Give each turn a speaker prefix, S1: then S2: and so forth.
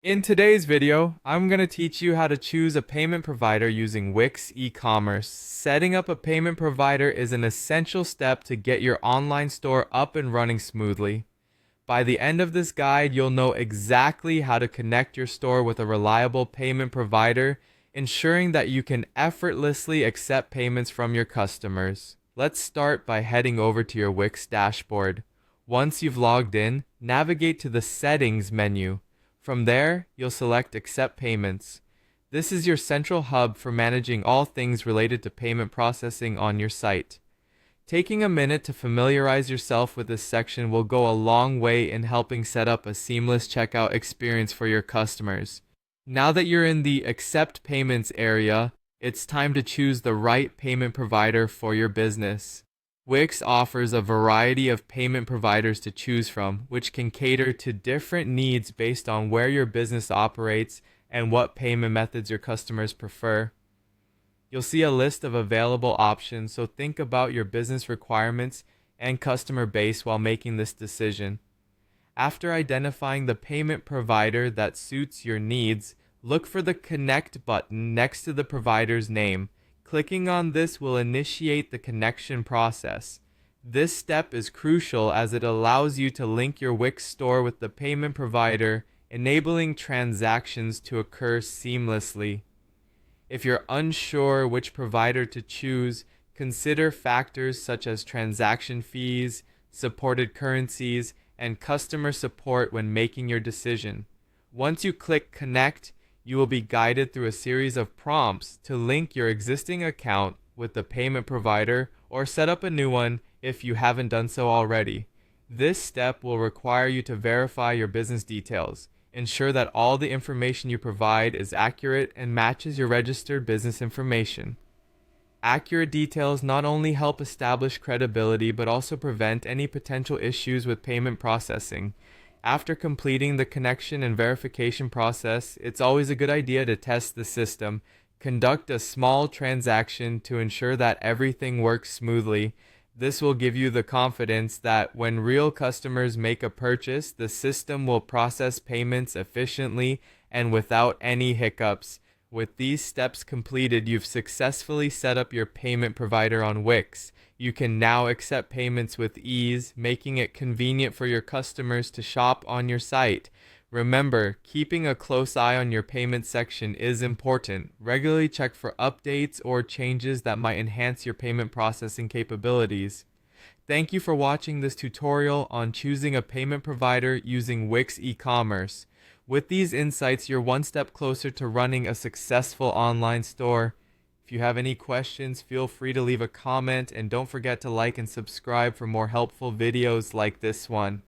S1: In today's video, I'm going to teach you how to choose a payment provider using Wix eCommerce. Setting up a payment provider is an essential step to get your online store up and running smoothly. By the end of this guide, you'll know exactly how to connect your store with a reliable payment provider, ensuring that you can effortlessly accept payments from your customers. Let's start by heading over to your Wix dashboard. Once you've logged in, navigate to the Settings menu. From there, you'll select Accept Payments. This is your central hub for managing all things related to payment processing on your site. Taking a minute to familiarize yourself with this section will go a long way in helping set up a seamless checkout experience for your customers. Now that you're in the Accept Payments area, it's time to choose the right payment provider for your business. Wix offers a variety of payment providers to choose from, which can cater to different needs based on where your business operates and what payment methods your customers prefer. You'll see a list of available options, so think about your business requirements and customer base while making this decision. After identifying the payment provider that suits your needs, look for the Connect button next to the provider's name. Clicking on this will initiate the connection process. This step is crucial as it allows you to link your Wix store with the payment provider, enabling transactions to occur seamlessly. If you're unsure which provider to choose, consider factors such as transaction fees, supported currencies, and customer support when making your decision. Once you click Connect, you will be guided through a series of prompts to link your existing account with the payment provider or set up a new one if you haven't done so already. This step will require you to verify your business details. Ensure that all the information you provide is accurate and matches your registered business information. Accurate details not only help establish credibility but also prevent any potential issues with payment processing. After completing the connection and verification process, it's always a good idea to test the system. Conduct a small transaction to ensure that everything works smoothly. This will give you the confidence that when real customers make a purchase, the system will process payments efficiently and without any hiccups. With these steps completed, you've successfully set up your payment provider on Wix. You can now accept payments with ease, making it convenient for your customers to shop on your site. Remember, keeping a close eye on your payment section is important. Regularly check for updates or changes that might enhance your payment processing capabilities. Thank you for watching this tutorial on choosing a payment provider using Wix eCommerce. With these insights, you're one step closer to running a successful online store. If you have any questions, feel free to leave a comment and don't forget to like and subscribe for more helpful videos like this one.